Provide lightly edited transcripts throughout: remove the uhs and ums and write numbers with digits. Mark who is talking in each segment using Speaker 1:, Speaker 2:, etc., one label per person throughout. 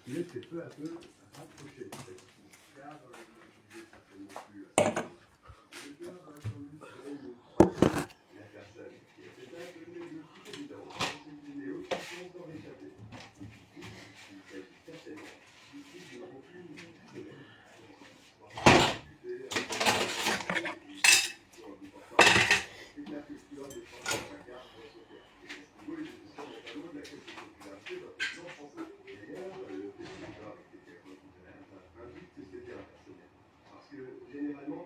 Speaker 1: il s'est peu à peu rapproché de cette fille, car il n'utilisait certainement plus le cœur a entendu la personne qui a fait ça devenait de toute évidence cette vidéo qui sont en échappé. Il s'agit certainement ici d'une rancune personnelle. C'est clair que tu as des chances de la carte dans ce cœur. Et ce niveau est de son panneau de la quête de popularité dans le plan français. D'ailleurs, le fait que tu as avec les techniques tout à l'heure indique que c'était impersonnel. Parce que généralement,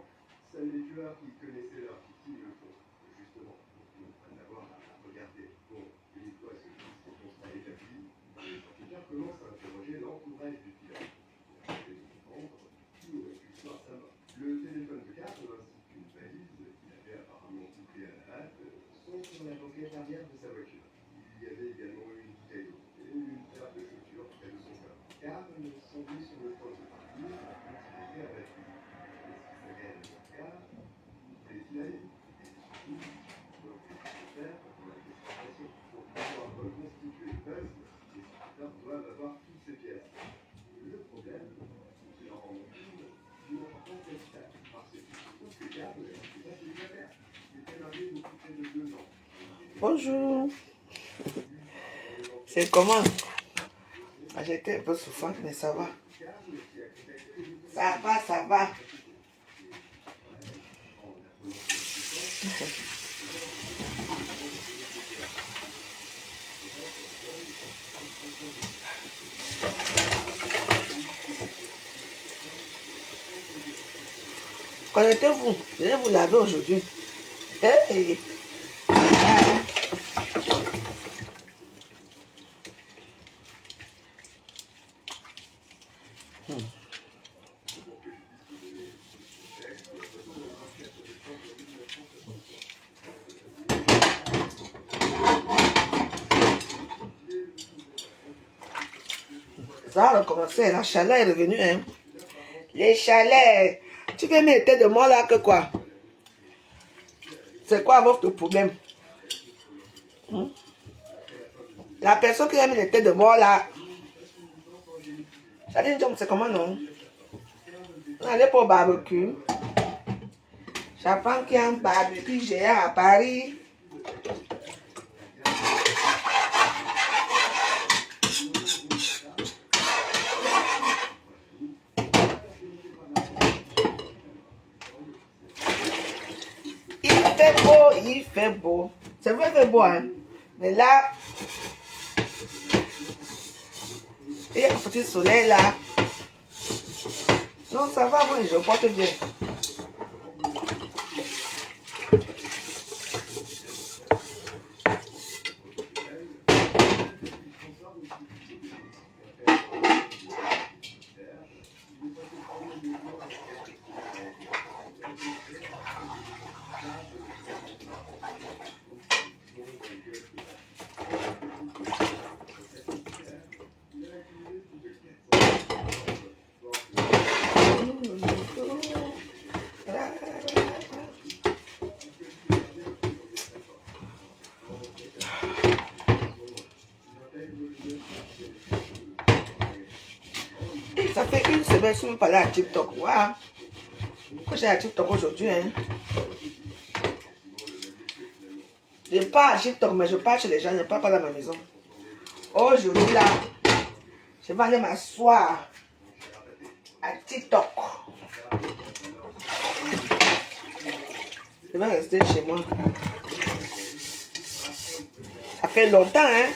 Speaker 1: seuls les tueurs qui connaissaient leur victime le font, justement, pour ne pas avoir à regarder. Bon, une fois ce constat établi, les enquêteurs commencent à interroger l'entourage du tueur. Pour essayer de comprendre qui aurait pu voir sa mort. Le téléphone de carte ainsi qu'une valise qu'il avait apparemment coupée à la hâte sont sur la banquette arrière de sa voiture. Il y avait également une bouteille d'eau et une paire de chaussures près de son corps. Car semblait sur le point de partir quand il était abattu. Est-ce qu'il serait le cas? Est-il allé? Et surtout, donc, faire pour la destination. Pour pouvoir reconstituer le puzzle, les enquêteurs doivent avoir toutes ces pièces. Le problème, c'est qu'ils en rendent une d'une importance capitale. Parce que tu trouves que Gab, c'est pas célibataire. Il était marié depuis près de 2 ans.
Speaker 2: Bonjour. C'est comment? J'étais un peu souffrante, mais ça va. Ça va, ça va. Connectez-vous. Je vais vous laver aujourd'hui. Hey. Ça a recommencé, la chaleur est revenue. Hein. Les chalets. Tu veux mettre de moi là que quoi? C'est quoi votre problème? La personne qui a mis les têtes de mort là. C'est comment non? On allait pour le barbecue. J'apprends qu'il y a un barbecue géant à Paris. Il fait beau. C'est vrai, il fait beau, hein. Mais là, il y a un petit soleil là. Non, ça va, oui, je porte bien. Ça fait une semaine que je me parlais à TikTok. Waouh! Pourquoi j'ai à TikTok aujourd'hui? Hein? Je pars à TikTok, mais je pars chez les gens, je ne pars pas dans ma maison. Aujourd'hui, là, je vais aller m'asseoir à TikTok. Je vais rester chez moi. Ça fait longtemps, hein?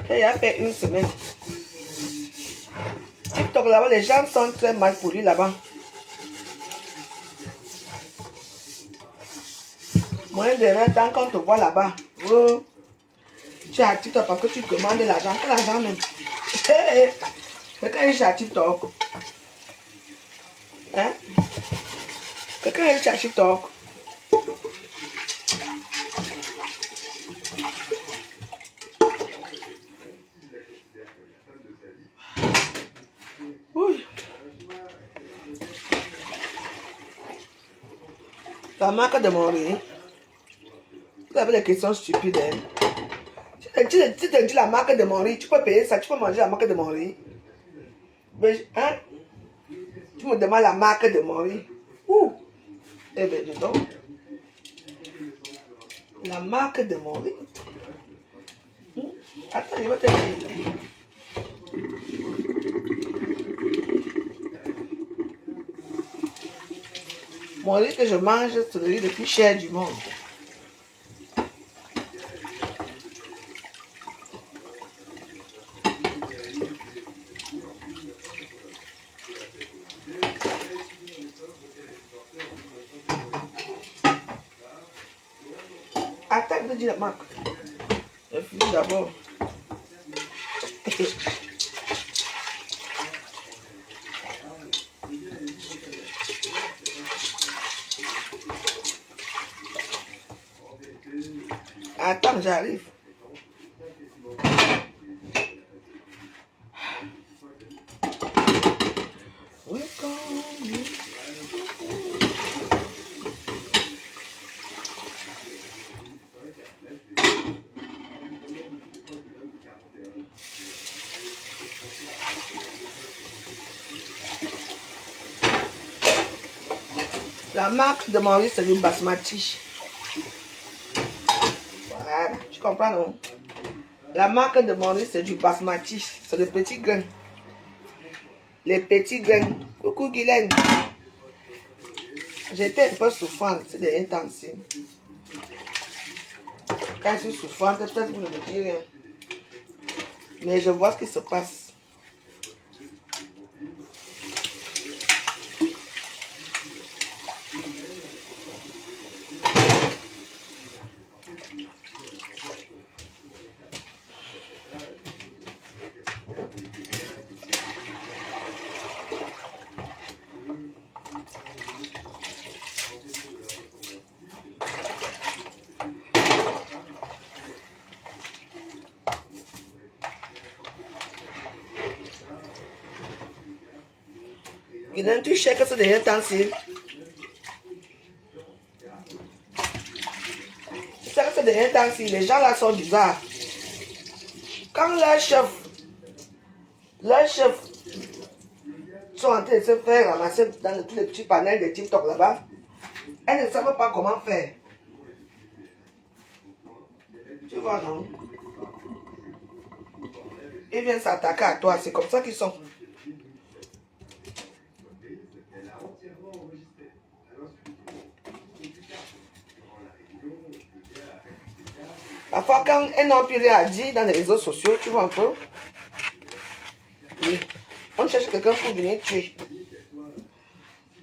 Speaker 2: Il y a fait une semaine. TikTok, là-bas, les gens sont très mal polis là-bas. Moins de 20 ans qu'on te voit là-bas. Oh. Tu es à TikTok parce que tu demandes de l'argent. Quel argent même? Quelqu'un est chez TikTok. Hein? Quelqu'un est chez TikTok. Oui. La marque de mon riz. Vous avez des questions stupides. Hein? Tu te dis la marque de mon riz, tu peux payer ça, tu peux manger la marque de mon riz. Mais, hein? Tu me demandes la marque de mon riz. Ouh! Eh bien, dis donc. La marque de mon riz. Attends, je vais te dire. Mon riz que je mange, c'est le riz le plus cher du monde. Attends, je dis la marque. Je finis d'abord. Attends, j'arrive. La marque de mon riz, c'est du basmati. Voilà, tu comprends, non? La marque de mon riz, c'est du basmati. C'est le petit grain. Les petits grains. Coucou Guylaine. J'étais un peu souffrante, c'est des intensives. Quand je suis souffrante, peut-être vous ne me dites rien. Mais je vois ce qui se passe. Guylaine, tu sais que c'est des intensives. Tu sais que c'est des intensives. Les gens là sont bizarres. Quand leurs chefs sont en train de se faire ramasser dans tous les petits panels de TikTok là-bas, elles ne savent pas comment faire. Tu vois, non? Ils viennent s'attaquer à toi. C'est comme ça qu'ils sont. Parfois, quand elles n'ont plus rien à dire dans les réseaux sociaux, tu vois un peu, oui, on cherche quelqu'un pour venir tuer.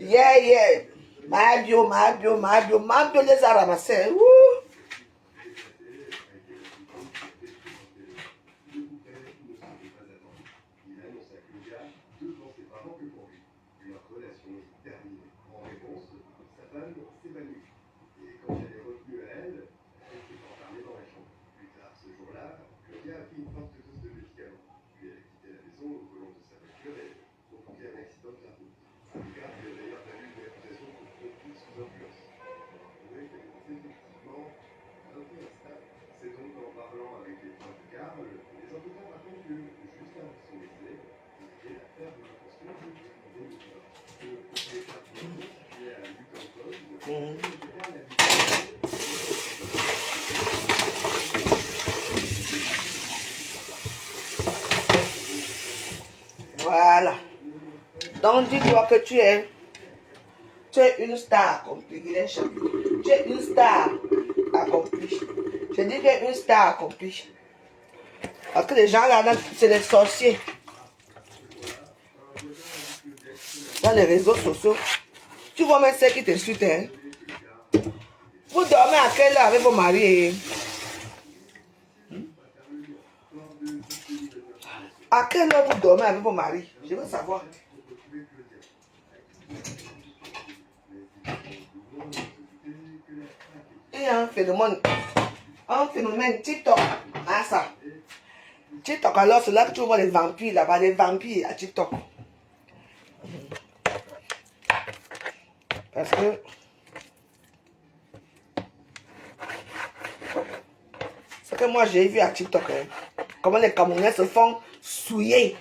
Speaker 2: Yeah. Mabio les a ramassés. Ouh. Voilà. Donc dis-toi que tu es une star accomplie. Tu es une star accomplie. Je dis que tu es une star accomplie. Parce que les gens là, c'est des sorciers. Dans les réseaux sociaux. Tu vois même ceux qui te suivent. Hein? Vous dormez à quelle heure avec vos maris? À quelle heure vous dormez avec vos maris? Je veux savoir. Il y a un phénomène TikTok. Ah ça. TikTok, alors c'est là que tu vois les vampires là-bas, les vampires à TikTok. Parce que ce que moi j'ai vu à TikTok, hein, comment les Camerounais se font souiller.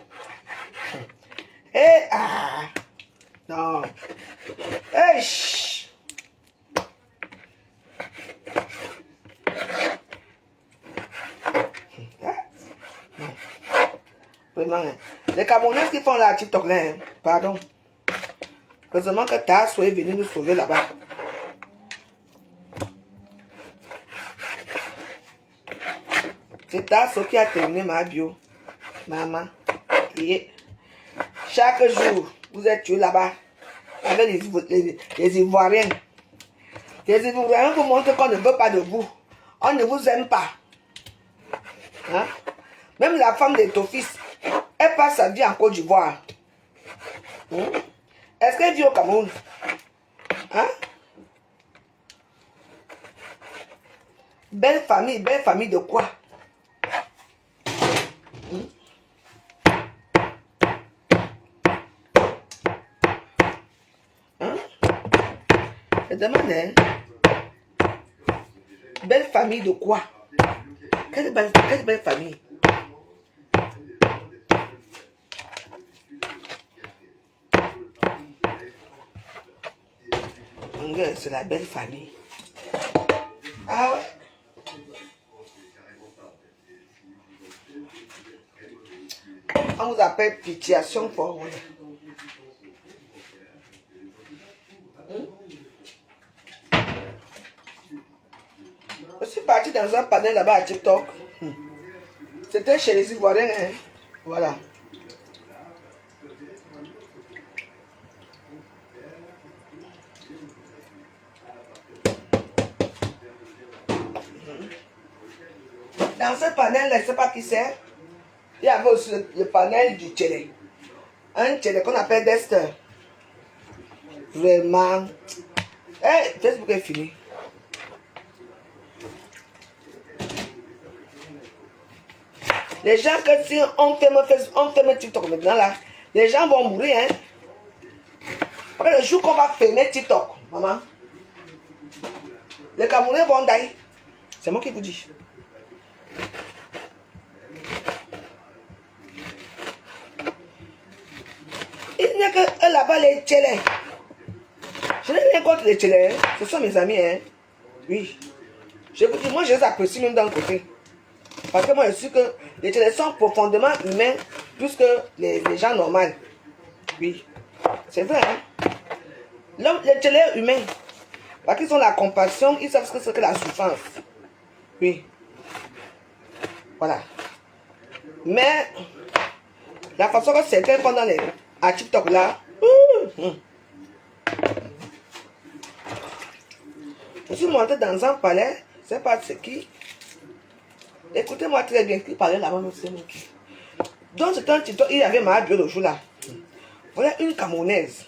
Speaker 2: Eh, ah, non. Eh, chut. Ah, non. Vraiment, hein. Les Camerounais qui font la TikTok là, hein. Pardon. Heureusement que Tasso est venu nous sauver là-bas. C'est Tasso qui a terminé ma bio. Maman. Et chaque jour, vous êtes tués là-bas. Avec les Ivoiriens. Les Ivoiriens vous montrent qu'on ne veut pas de vous. On ne vous aime pas. Hein? Même la femme de ton fils, elle passe sa vie en Côte d'Ivoire. Hein? Est-ce qu'elle vit au Cameroun? Hein? Belle famille de quoi? Hein? Je demande, hein? Belle famille de quoi? Quelle belle famille? C'est la belle famille. Ah ouais? On vous appelle pitiation pour vous. Je suis partie dans un panel là-bas à TikTok. C'était chez les Ivoiriens. Hein? Voilà. Dans ce panel, je ne sais pas qui c'est. Il y avait aussi le panel du télé. Un télé qu'on appelle Dexter. Vraiment. Hey, Facebook est fini. Les gens, que si on ferme TikTok maintenant là, les gens vont mourir. Hein? Après le jour qu'on va fermer TikTok, maman, les Camerounais vont d'ailleurs. C'est moi qui vous dis. Il n'y a que là-bas les télés. Je n'ai rien contre les télés. Hein? Ce sont mes amis. Hein? Oui. Je vous dis, moi je les apprécie même d'un côté. Parce que moi je suis que les télés sont profondément humains plus que les gens normaux. Oui. C'est vrai. Hein? Les télés humains. Parce qu'ils ont la compassion, ils savent ce que c'est que la souffrance. Oui. Voilà. Mais la façon que certains font à TikTok là. Je suis monté dans un palais, je ne sais pas c'est qui. Écoutez-moi très bien, qui parlait là-bas, non c'est qui. Donc c'est un TikTok, il y avait ma bio le jour là. Voilà une Camerounaise.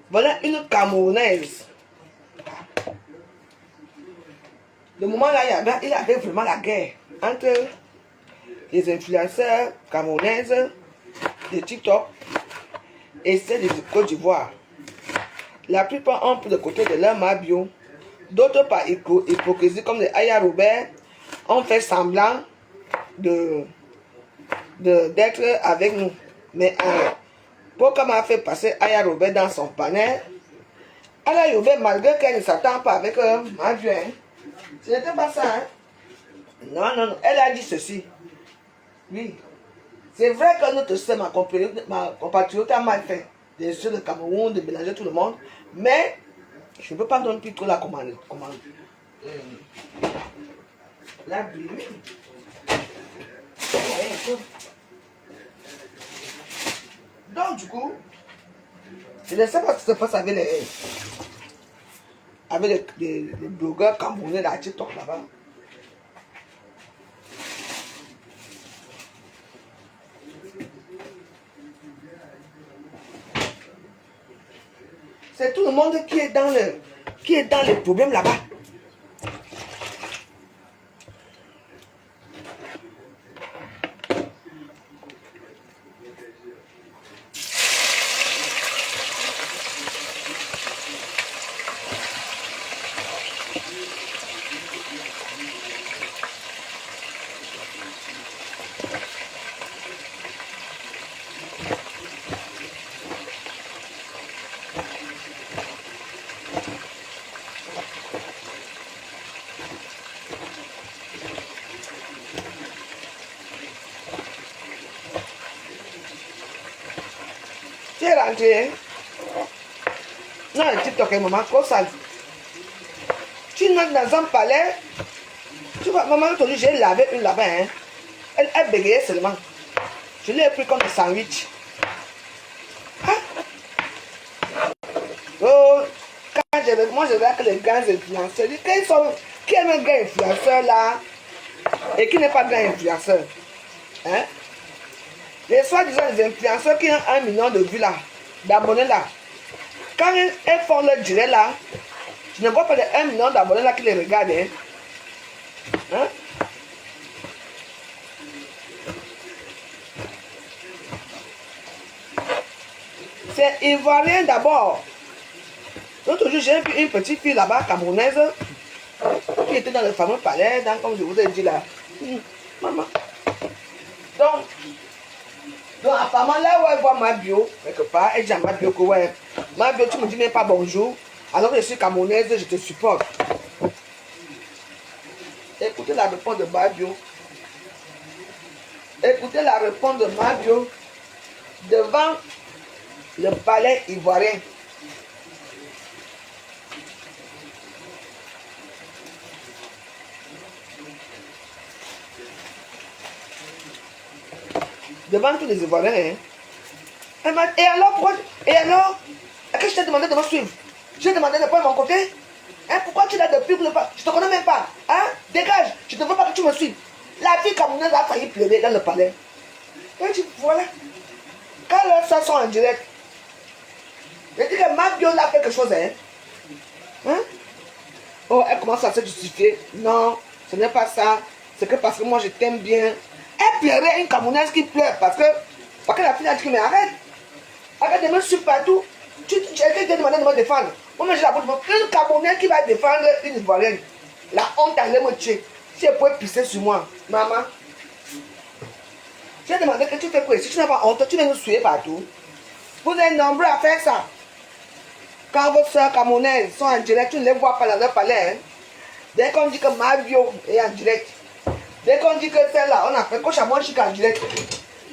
Speaker 2: Voilà une Camerounaise. Le moment là, il y avait vraiment la guerre entre les influenceurs camerounaises de TikTok et celles de Côte d'Ivoire. La plupart ont pris le côté de leur bio. D'autres par hypocrisie comme les Aya Robert ont fait semblant d'être avec nous. Mais pourquoi m'a fait passer Aya Robert dans son panel? Aya Robert, malgré qu'elle ne s'attend pas avec ma vie, hein, ce n'était pas ça. Hein? Non, non, non. Elle a dit ceci. Oui. C'est vrai que notre système, ma compatriote a mal fait. Bien sûr, le Cameroun, de mélanger tout le monde. Mais je ne peux pas donner plus trop la commande. La blâmer. Donc, du coup, je ne sais pas ce qui se passe avec les blogueurs camerounais là, TikTok là-bas. C'est tout le monde qui est dans les problèmes là-bas. Tu es rentré. Non, le TikTok est maman, quoi ça? Tu rentres dans un palais. Tu vois, maman, aujourd'hui, j'ai lavé une là-bas. Hein. Elle bégayait seulement. Je l'ai pris comme un sandwich. Hein? Oh, moi, je regarde que les grands influenceurs. Qui est un grand influenceur là? Et qui n'est pas grand influenceur? Hein? Les soi-disant les influenceurs qui ont 1 million de vues là, d'abonnés là. Quand ils font leur direct là, je ne vois pas les 1 million d'abonnés là qui les regardent. Hein? Hein? C'est ivoirien d'abord. L'autre jour, j'ai vu une petite fille là-bas, camerounaise, qui était dans le fameux palais, comme je vous ai dit là. Maman. Donc apparemment, là où elle voit ma bio, quelque part, elle dit à ma bio que ouais, ma bio, tu me dis même pas bonjour, alors que je suis camerounaise, je te supporte. Écoutez la réponse de ma bio. Écoutez la réponse de ma bio devant le palais ivoirien. Devant tous les Ivoiriens. Hein. Et alors, pourquoi? Et alors? Est-ce que je t'ai demandé de me suivre? Je t'ai demandé de prendre mon côté? Hein? Pourquoi tu l'as depuis le pas? Je te connais même pas. Hein? Dégage. Je ne veux pas que tu me suives. La fille camerounaise a failli pleurer dans le palais. Et tu voilà. Quand leurs soeurs sont en direct, je dis que ma bio a fait quelque chose. Hein? Hein? Oh, elle commence à se justifier. Non, ce n'est pas ça. C'est que parce que moi je t'aime bien. Elle pleurait, une camerounaise qui pleure parce que la fille a dit mais arrête. Arrête de me suivre partout. Tu t'es demandé de me défendre. Moi j'ai la bouche. Une camerounaise qui va défendre une ivoirienne. La honte allait me tuer. Si elle pouvait pisser sur moi. Maman. J'ai demandé que tu fais quoi? Si tu n'as pas honte, tu viens nous suivre partout. Vous êtes nombreux à faire ça. Quand vos soeurs camerounaises sont en direct, tu ne les vois pas dans leur palais. Hein? Dès qu'on dit que ma bio est en direct, dès qu'on dit que celle-là, on a fait coach à moi, je suis en direct.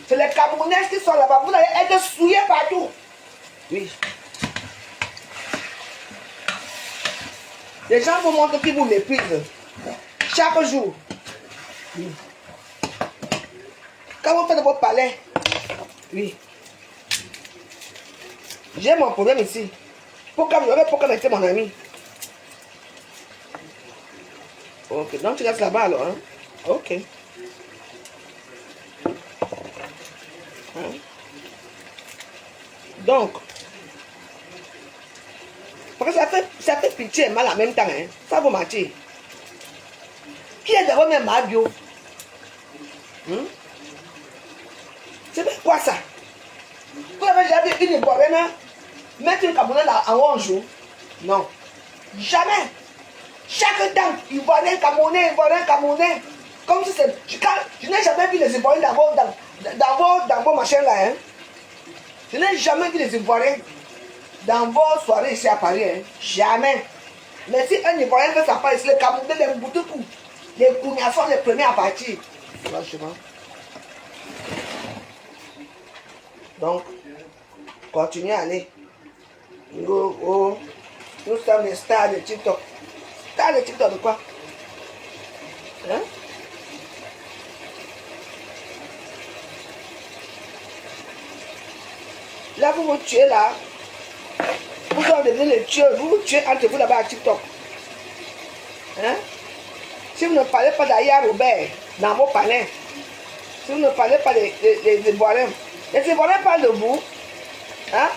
Speaker 2: C'est les Camerounaises qui sont là-bas. Vous allez être souillés partout. Oui. Les gens vous montrent qu'ils vous méprisent. Chaque jour. Oui. Quand vous faites vos palais. Oui. J'ai mon problème ici. Pourquoi mettre mon ami? Ok, donc tu restes là-bas alors. Hein? Ok. Hein? Donc, parce que ça fait pitié et mal en même temps. Hein? Ça vous mentir. Qui est d'abord même ma bio? C'est quoi ça? Vous avez déjà vu une ivoirienne mettre une camerounaise en un jour? Non. Jamais. Chaque temps, ivoirien, camerounais. Comme si c'est. Je n'ai jamais vu les ivoiriens dans vos machins là. Hein? Je n'ai jamais vu les ivoiriens dans vos soirées ici à Paris. Hein? Jamais. Mais si un ivoirien fait sa part ici, les camerounais, les boutoukou, les Kounia sont les premiers à partir. Franchement. Donc, continuez à aller. Nous sommes les stars de TikTok. Stars de TikTok de quoi? Hein? Là, vous vous tuez là. Vous allez devenir les tueurs. Vous vous tuez entre vous là-bas à TikTok. Hein? Si vous ne parlez pas d'Aya Robert dans vos palais, si vous ne parlez pas des Ivoiriens, les Ivoiriens parlent de vous. Hein?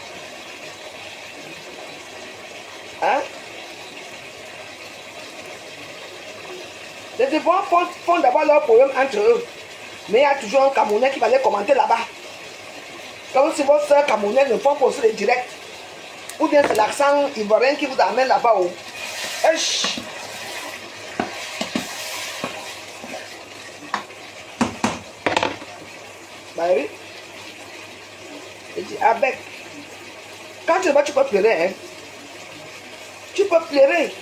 Speaker 2: Hein? Les Ivoiriens font d'abord leurs problèmes entre eux. Mais il y a toujours un Camerounais qui va les commenter là-bas. Comme si vos soeurs camerounaises ne font pas aussi les directs. Ou bien c'est l'accent ivoirien qui vous amène là-bas. Oh. Bah oui. Et dit, avec. Quand tu vas, tu peux pleurer. Hein? Tu peux pleurer.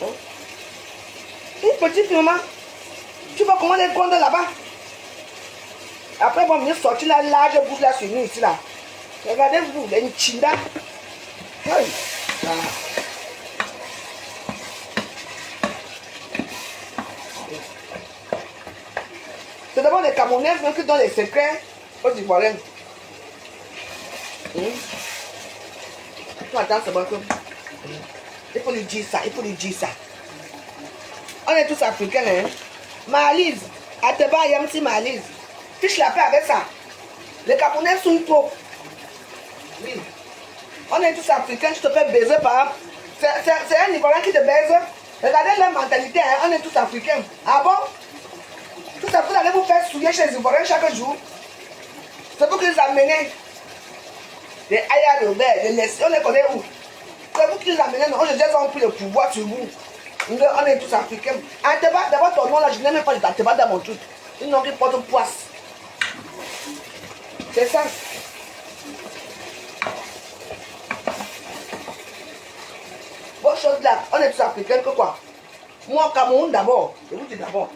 Speaker 2: Hein? Une petite maman. Tu vois comment les comptes là-bas? Après, bon, venir sortir la large bouche là sur nous ici là. Regardez-vous, les Nchinda. Hey. Voilà. C'est d'abord les Camerounais qui donnent les secrets aux Ivoiriens. Attends, c'est bon. Il faut lui dire ça, il faut lui dire ça. On est tous africains, hein. Malise, Ateba Yamsi Malise. Fiche la paix avec ça. Les Camerounais sont trop. Oui. On est tous africains, je te fais baiser par. C'est un Ivoirien qui te baise. Regardez leur mentalité, hein. On est tous africains. Ah bon? Tout ça, vous allez vous faire souiller chez les Ivoiriens chaque jour. C'est vous qui les amenez. Les Aya Robert, les Nessie, on les connaît où? C'est vous qui les amenez, non? Aujourd'hui, ils ont pris le pouvoir sur vous. On est tous africains. Ateba, d'abord ton nom là, je n'ai même pas d'Ateba dans mon truc. Ils n'ont qui porte poisse. C'est ça. Bonne chose là, on est tous africains que quoi? Moi, au Cameroun d'abord, je vous dis d'abord.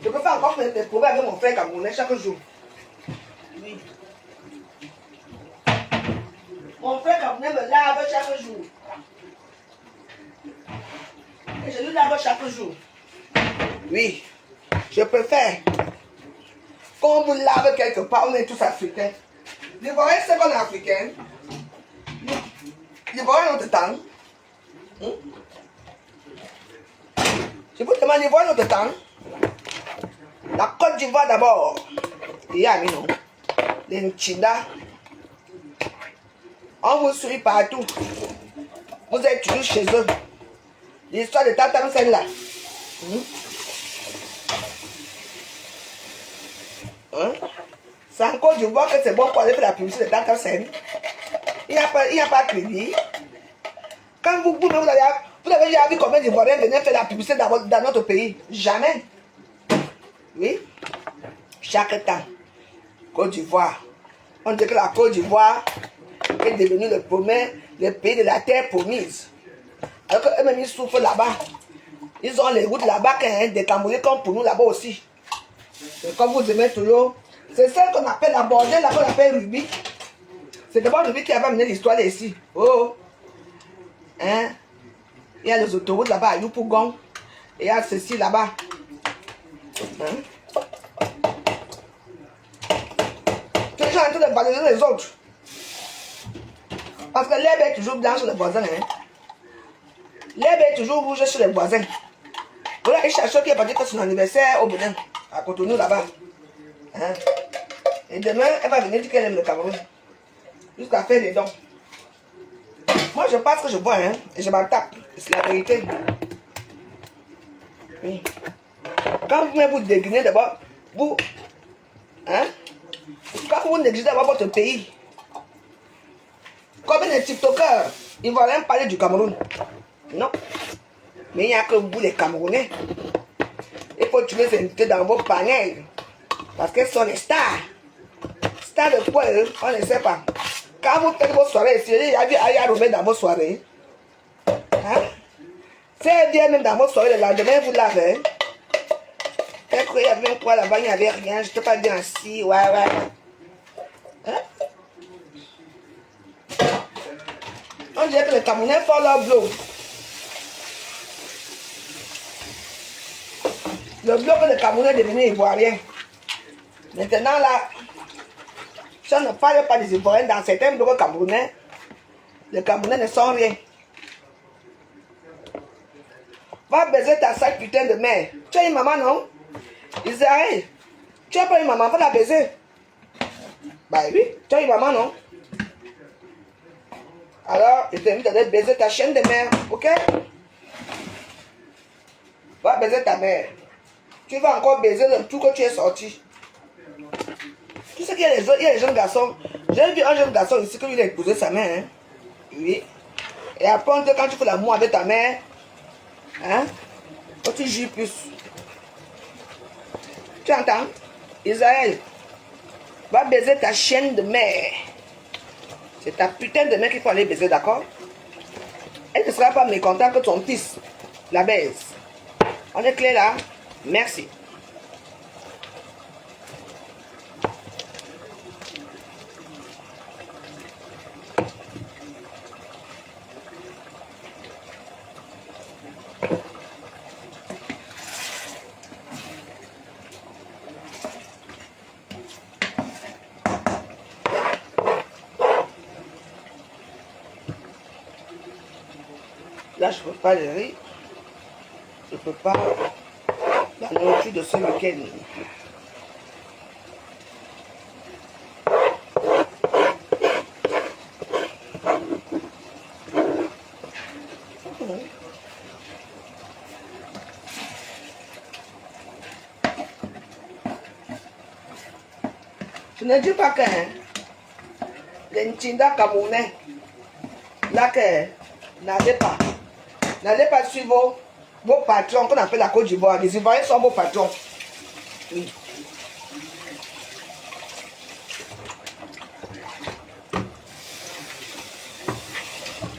Speaker 2: Je peux pas encore faire des problèmes avec mon frère camerounais chaque jour. Oui. Mon frère camerounais me lave chaque jour. Et je lui lave chaque jour. Oui. Je préfère qu'on vous lave quelque part, on est tous africains. L'Ivoirien, c'est qu'on est africain. L'Ivoirien, notre temps. Je vous demande, l'Ivoirien, notre temps. La Côte d'Ivoire d'abord. Il y a non. Les Nchinda. On vous suit partout. Vous êtes toujours chez eux. L'histoire de Tata, celle-là. C'est en Côte d'Ivoire que c'est bon pour aller faire la publicité de Tata Sen. Il n'y a pas de crédit. Quand vous avez déjà vu combien d'Ivoiriens venaient faire la publicité dans notre pays? Jamais. Oui. Chaque temps. Côte d'Ivoire. On dit que la Côte d'Ivoire est devenue le pays de la terre promise. Alors qu'eux-mêmes, ils souffrent là-bas. Ils ont les routes là-bas, des Camerounais comme pour nous là-bas aussi. Et comme vous aimez toujours, c'est celle qu'on appelle la bordelle, là qu'on appelle Ruby. C'est d'abord Ruby qui avait amené l'histoire ici. Oh! Hein? Il y a les autoroutes là-bas à Yopougon. Et il y a ceci là-bas. Hein? Tu es en train de balayer les autres. Parce que l'herbe est toujours blanche sur les voisins. Hein? L'herbe est toujours rouge sur les voisins. Voilà, il cherche qui est parti pour son anniversaire au Bénin, à Cotonou là-bas. Hein? Et demain, elle va venir dire qu'elle aime le Cameroun. Jusqu'à faire des dons. Moi, je pense que je bois, hein, et je m'en tape. C'est la vérité. Oui. Quand vous déguinez d'abord, vous. Hein? Quand vous négligez d'abord votre pays. Combien de TikTokers, ils vont rien parler du Cameroun? Non. Mais il n'y a que vous, les Camerounais. Il faut tuer les invités dans vos panels. Parce qu'elles sont les stars. Stars de quoi, on ne sait pas. Quand vous faites vos soirées, si il y a vu Aya Robert dans vos soirées, hein? Si elle vient même dans vos soirées, le lendemain, vous l'avez. Peut-être qu'il y avait quoi là-bas, il n'y avait rien, je ne t'ai pas bien assis, ouais. Hein? On dirait que les Camerounais font leur blow. Le bloc que le Camerounais est devenu ivoirien. Maintenant là, si on ne parle pas des Ivoiriens dans certains blocs camerounais, les Camerounais ne sont rien. Va baiser ta sale putain de mère. Tu as une maman, non? Israël, tu n'as pas une maman, va la baiser. Bah oui, tu as une maman, non? Alors, je t'invite à aller baiser ta chienne de mère, ok? Va baiser ta mère. Tu vas encore baiser le tout que tu es sorti. Tu sais qu'il y a les jeunes garçons. J'ai vu un jeune garçon ici qui lui a épousé sa mère. Hein? Oui. Et après, quand tu fais l'amour avec ta mère, hein? Quand tu joues plus. Tu entends? Israël, va baiser ta chienne de mère. C'est ta putain de mère qu'il faut aller baiser, d'accord? Elle ne sera pas mécontente que ton fils la baise. On est clair là? Merci. Là, je ne peux pas le riz. Je ne peux pas la nourriture de ce week-end. Je ne dis pas que les Ntinda camerounais, là que n'allez pas suivre vos patrons qu'on appelle la Côte d'Ivoire. Les Ivoiriens sont vos patrons. Oui.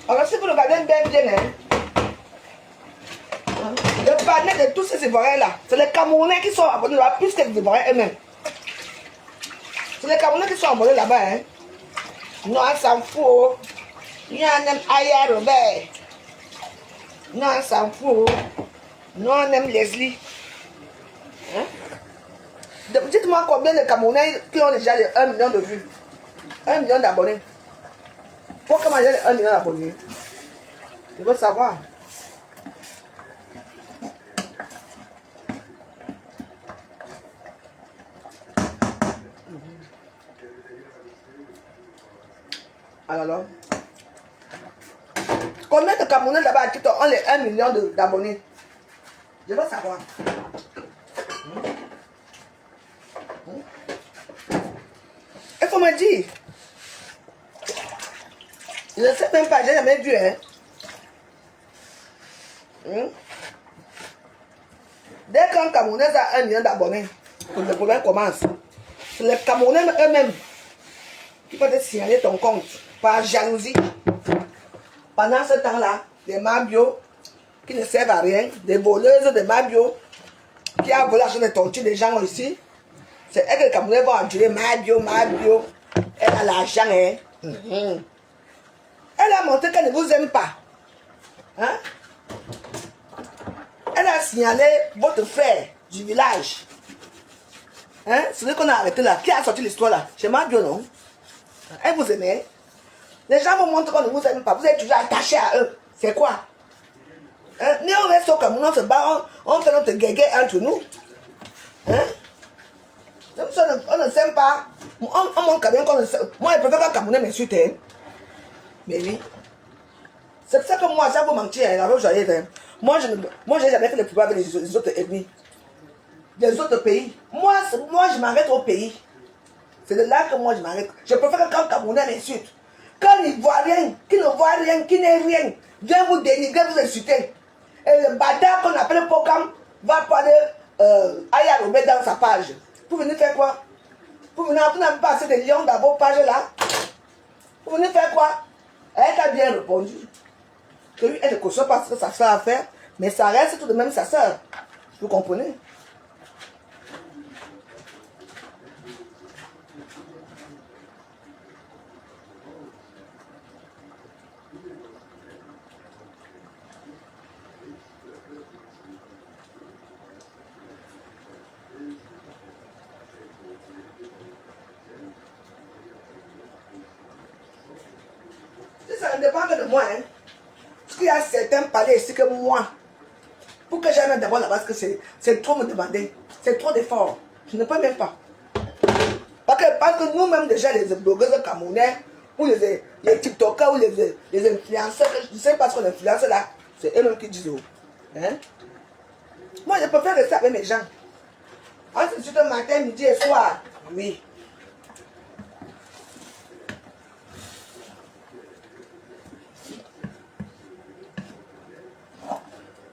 Speaker 2: Alors si vous regardez bien, le panel de tous ces Ivoiriens là, c'est les Camerounais qui sont abonnés là plus que les Ivoiriens eux-mêmes. C'est les Camerounais qui sont abonnés là-bas. Hein. Non, on s'en fout. Il y a un ailleurs, Robert. Non, on s'en fout. Nous, on aime Leslie. Hein? Dites-moi combien de Camerounais qui ont déjà les 1 million de vues. 1 million d'abonnés. Pourquoi j'ai les 1 million d'abonnés? Je veux savoir. Alors, combien de Camerounais là-bas qui ont les 1 million d'abonnés? Je veux savoir. Il faut me dire. Je ne sais même pas, j'ai jamais vu. Hein. Dès qu'un Camerounais a 1 million d'abonnés, le problème commence. C'est les Camerounais eux-mêmes qui peuvent te signaler ton compte par jalousie. Pendant ce temps-là, des mabios qui ne servent à rien, des voleuses de mabios qui a volé l'argent de tortue des gens ici. C'est elle que les Camerounais vont endurer. Mabio. Elle a l'argent. Hein? Elle a montré qu'elle ne vous aime pas. Hein? Elle a signalé votre frère du village. Hein? Celui qu'on a arrêté là. Qui a sorti l'histoire là? C'est Mabio, non? Elle vous aimait. Les gens vous montrent qu'on ne vous aime pas. Vous êtes toujours attaché à eux. C'est quoi? Hein? Nous, on reste au Cameroun, on se bat, on fait notre guégué entre nous. Hein? On ne s'aime pas. On montre quand même qu'on ne s'aime. Moi, je préfère qu'un Camerounais m'insulte. Hein? Mais oui. C'est pour ça que moi, ça vous mentir. Hein? Moi, je n'ai jamais fait le pouvoir avec les autres ethnies. Les autres pays. Moi, je m'arrête au pays. C'est de là que moi, je m'arrête. Je préfère qu'un Camerounais m'insulte. Qu'un Ivoirien qui ne voit rien, qui n'est rien, vient vous dénigrer, vous insulter. Et le bâtard qu'on appelle Pokam va parler Aya Robert dans sa page. Pour venir faire quoi? Pour venir, vous n'avez pas assez de lions dans vos pages là? Pour venir faire quoi? Elle t'a bien répondu. Que lui, elle ne cautionne pas ce que sa soeur a fait, mais ça reste tout de même sa soeur. Vous comprenez? Ça ne dépend que de moi. Hein. Parce qu'il y a certains palais ici que moi, pour que j'aille d'abord là-bas, parce que c'est trop me demander. C'est trop d'efforts. Je ne peux même pas. Parce que nous-mêmes, déjà, les blogueurs camerounais, ou les TikTokers, ou les influenceurs, je ne sais pas ce qu'on influence là, c'est eux-mêmes qui disent. Hein? Moi, je préfère rester avec mes gens. Ensuite, matin, midi et soir. Oui.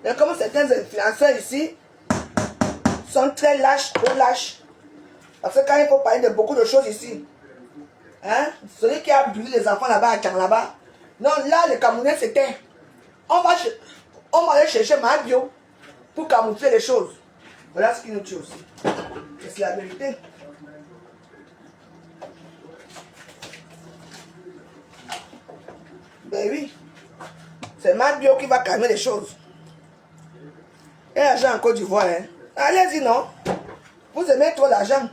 Speaker 2: Et comme certains influenceurs ici sont très lâches, trop lâches. Parce que quand il faut parler de beaucoup de choses ici, hein, celui qui a brûlé les enfants là-bas à Tchang là-bas, non, là, les Camerounais, c'était. On va aller chercher Mabio pour camoufler les choses. Voilà ce qui nous tue aussi. Et c'est la vérité. Ben oui. C'est Mabio qui va calmer les choses. Et l'argent en Côte d'Ivoire, hein. Allez-y, non? Vous aimez trop l'argent.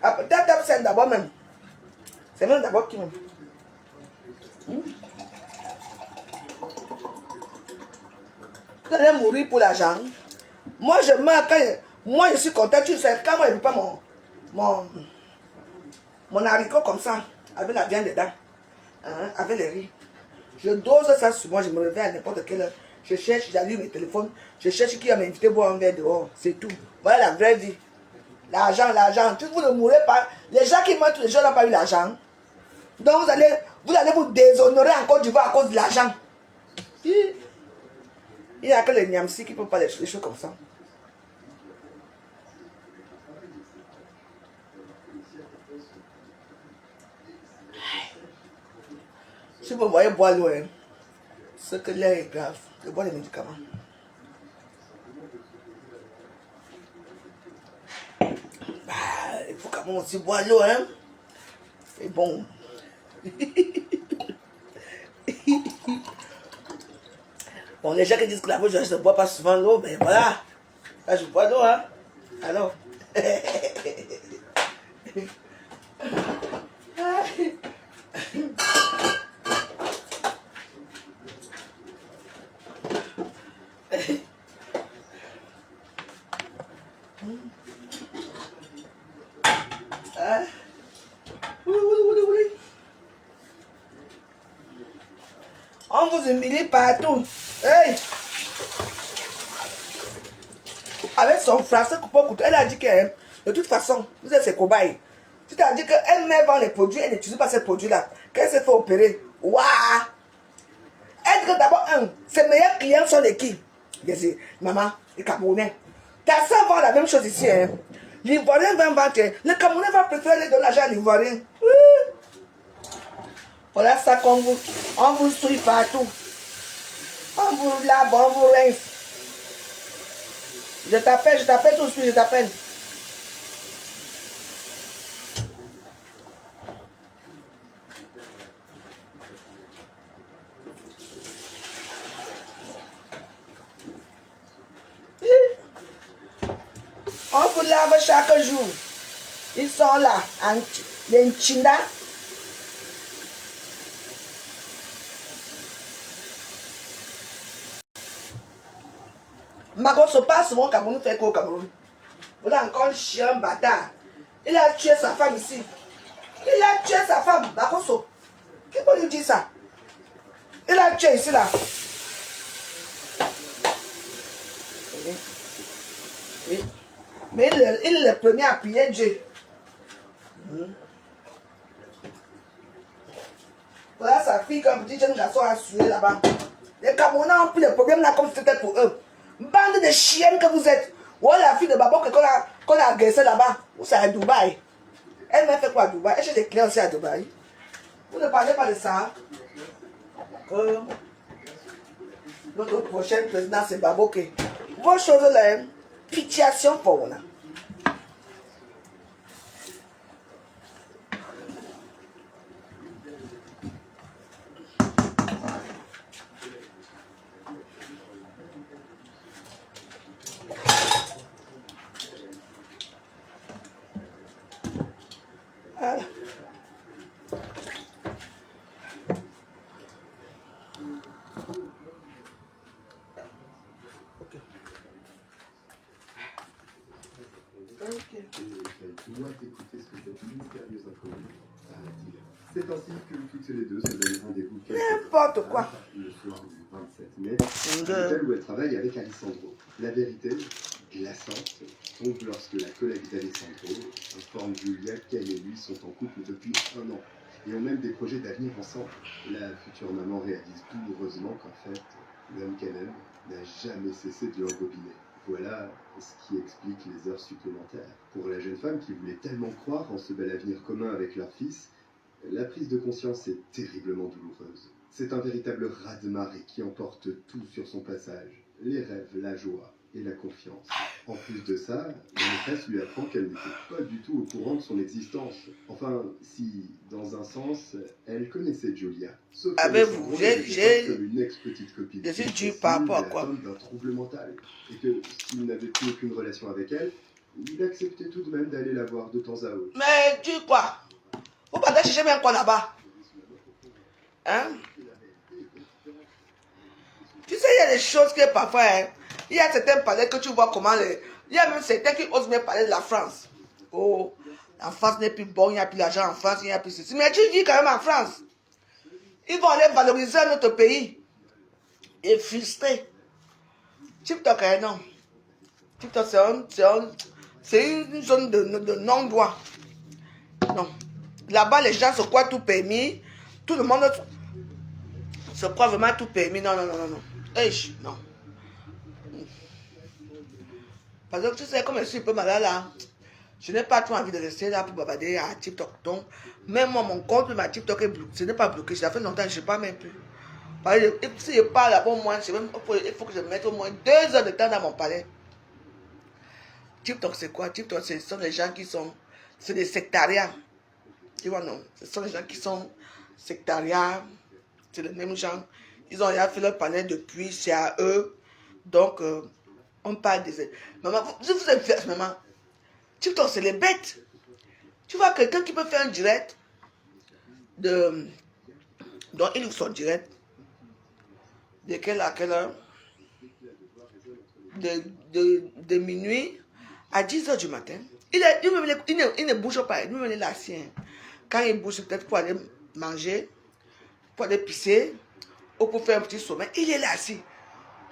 Speaker 2: Ah, peut-être c'est d'abord même. C'est même d'abord qui même. Vous allez mourir pour l'argent. Moi, je meurs quand moi, je suis content. Tu sais, quand moi, je ne veux pas mon haricot comme ça, avec la viande dedans, hein, avec les riz. Je dose ça sur moi, je me réveille à n'importe quelle heure. Je cherche, j'allume mes téléphones, je cherche qui va m'inviter boire un verre dehors. C'est tout. Voilà la vraie vie. L'argent, l'argent. Vous ne mourrez pas. Les gens qui meurent tous les jours n'ont pas eu l'argent. Donc vous allez vous déshonorer en Côte d'Ivoire à cause de l'argent. Il n'y a que les Niamsi qui ne peuvent pas les choses comme ça. Si vous voyez boire l'eau, hein, c'est que l'air est grave. Je bois les médicaments. Bah, il faut quand même aussi boire l'eau, hein. C'est bon. Bon, les gens qui disent que la bouche, je ne bois pas souvent l'eau, mais voilà. Là, je bois l'eau, hein. Alors. Hein? Oui, oui, oui, oui. On vous humilie partout. Hey! Avec son français coupé au couteau, elle a dit que de toute façon, vous êtes ses cobayes. C'est-à-dire qu'elle-même vend les produits, elle n'utilise pas ces produits-là. Qu'elle s'est fait opérer. Waouh! Elle dit que d'abord, ses meilleurs clients sont les qui? Je dis, maman, les Camerounais. Ta soeur vend la même chose ici. Hein. L'Ivoirien va vendre. Le Camerounais va préférer donner de l'argent à l'Ivoirien. Voilà ça qu'on vous, on vous suit partout. On vous lave, on vous rince. Je t'appelle tout de suite, je t'appelle. On vous lave chaque jour. Ils sont là, les Nchina. Magoso passe souvent au Cameroun, fait qu'au Cameroun. Voilà encore un chien bâtard. Il a tué sa femme ici. Il a tué sa femme, Magoso. Qui peut lui dire ça? Il a tué ici là. Oui. Mais il est le premier à prier Dieu. Voilà sa fille qu'un petit jeune garçon a sué là-bas. Les Camerounais ont pris le problème là comme si c'était pour eux. Bande de chiennes que vous êtes. Voilà la fille de Babo qu'on a agressée là-bas. Où c'est à Dubaï. Elle m'a fait quoi à Dubaï? Elle a des clients aussi à Dubaï. Vous ne parlez pas de ça. Que notre prochain président c'est Baboké. Vos choses là, pitiation pour vous. Voilà.
Speaker 1: Tu dois t'écouter ce que cette mystérieuse inconnue a à dire. C'est ainsi que toutes les deux se donnent rendez-vous
Speaker 2: N'importe quoi.
Speaker 1: le soir du 27 mai, à l'hôtel où elle travaille avec Alessandro. La vérité, glaçante, tombe lorsque la collègue d'Alessandro informe Julia qu'elle et lui sont en couple depuis 1 an et ont même des projets d'avenir ensemble. La future maman réalise douloureusement qu'en fait, l'homme qu'elle aime n'a jamais cessé de l'embobiner. Voilà ce qui explique les heures supplémentaires. Pour la jeune femme qui voulait tellement croire en ce bel avenir commun avec leur fils, la prise de conscience est terriblement douloureuse. C'est un véritable raz-de-marée qui emporte tout sur son passage. Les rêves, la joie et la confiance. En plus de ça, la maîtresse lui apprend qu'elle n'était pas du tout au courant de son existence. Enfin, si, dans un sens, elle connaissait Julia. Sauf qu'elle
Speaker 2: Avec
Speaker 1: ne s'en
Speaker 2: vous,
Speaker 1: rendait pas comme une ex-petite copine
Speaker 2: je suis dû
Speaker 1: difficile
Speaker 2: par rapport à
Speaker 1: et
Speaker 2: quoi?
Speaker 1: atteinte d'un trouble mental. Et que, s'il n'avait plus aucune relation avec elle, il acceptait tout de même d'aller la voir de temps à autre.
Speaker 2: Mais tu quoi? Vous partez chercher même quoi là-bas? Hein? Tu sais, il y a des choses que parfois, hein, il y a certains palais que tu vois comment les... Il y a même certains qui osent même parler de la France. Oh, la France n'est plus bon, il n'y a plus d'argent en France, il n'y a plus ceci. Mais tu vis quand même en France. Ils vont aller valoriser notre pays. Et frustrer. TikTok, hein, non. TikTok, c'est une zone de non-droit. Non. Là-bas, les gens se croient tout permis. Tout le monde se croit vraiment tout permis. Non, non, non, non, non. Hey, non. Parce que tu sais, comme je suis un peu malade là, je n'ai pas trop envie de rester là pour bavarder à TikTok. Donc, même moi, mon compte, ma TikTok est bloqué. Ce n'est pas bloqué. Ça fait longtemps que je ne sais pas même plus. Parce que si je parle là, bon, moi, il faut que je mette au moins 2 heures de temps dans mon palais. TikTok, c'est quoi? TikTok, ce sont les gens qui sont... C'est des sectariats. Tu vois, non? Ce sont les gens qui sont sectariats. C'est les mêmes gens. Ils ont déjà fait leur palais depuis, c'est à eux. Donc, on parle des... Maman, vous êtes... Maman, TikTok, c'est les bêtes. Tu vois quelqu'un qui peut faire un direct de... Donc, il ouvre son direct. De quelle à quelle heure? De minuit à 10 heures du matin. Il ne bouge pas. Lui-même, il est assis. Quand il bouge, c'est peut-être pour aller manger, pour aller pisser, ou pour faire un petit sommeil. Il est là assis.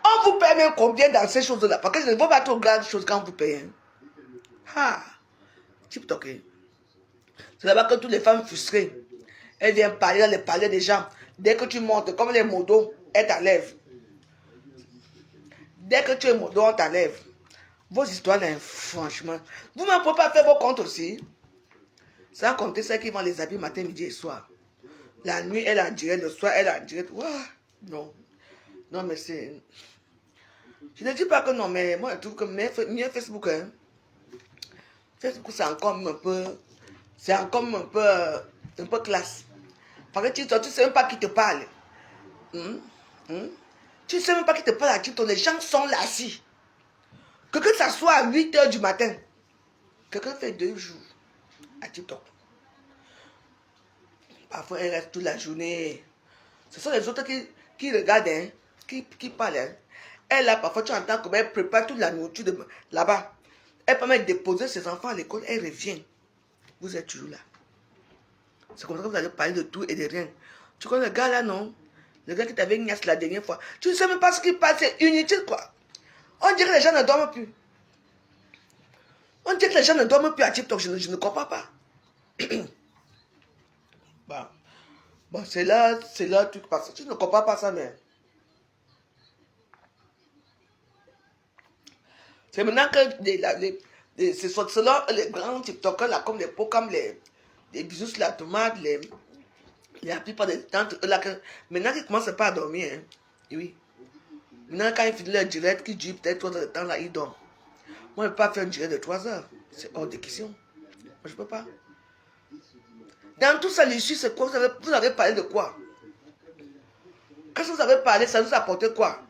Speaker 2: On vous paye même combien dans ces choses-là? Parce que je ne vois pas trop grandes choses quand vous payez. Ah, TikTok. C'est là-bas que toutes les femmes frustrées, elles viennent parler dans les palais des gens. Dès que tu montes, comme les modos, elles t'enlèvent. Dès que tu es modo, on t'enlève. Vos histoires, là, franchement. Vous ne pouvez pas faire vos comptes aussi. Sans compter celles qui vont les habiller matin, midi et soir. La nuit, elle en direct, le soir, elle en direct. Ouah, non. Non, mais c'est... Je ne dis pas que non, mais moi, je trouve que mieux Facebook, hein. Facebook, c'est encore un peu... C'est encore un peu classe. Parce que tu ne sais même pas qui te parle. Tu ne sais même pas qui te parle à TikTok. Les gens sont là assis. Que ça soit à 8 heures du matin. Quelqu'un fait 2 jours à TikTok. Parfois, elle reste toute la journée. Ce sont les autres qui regardent, hein, qui parlent. Hein. Elle, là, parfois, tu entends comment elle prépare toute la nourriture là-bas. Elle peut même déposer ses enfants à l'école. Elle revient. Vous êtes toujours là. C'est comme ça que vous allez parler de tout et de rien. Tu connais le gars là, non? Le gars qui t'avait ignace la dernière fois. Tu ne sais même pas ce qu'il passe. C'est inutile, quoi. On dirait que les gens ne dorment plus. On dirait que les gens ne dorment plus à TikTok. Je ne comprends pas. Bon, c'est là le truc. Parce que tu ne comprends pas ça, mais... C'est maintenant que c'est selon les grands TikTokers, là, comme les pots, comme les bisous, la tomate, la plupart des tantes, là, maintenant qu'ils commencent pas à dormir. Hein. Et oui. Maintenant, quand ils finissent leur direct, qui dure peut-être 3 heures de temps, là, ils dorment. Moi, je ne peux pas faire un direct de 3 heures. C'est hors de question. Moi, je ne peux pas. Dans tout ça, l'issue, c'est quoi? Vous avez parlé de quoi? Quand vous avez parlé, ça vous a apporté quoi?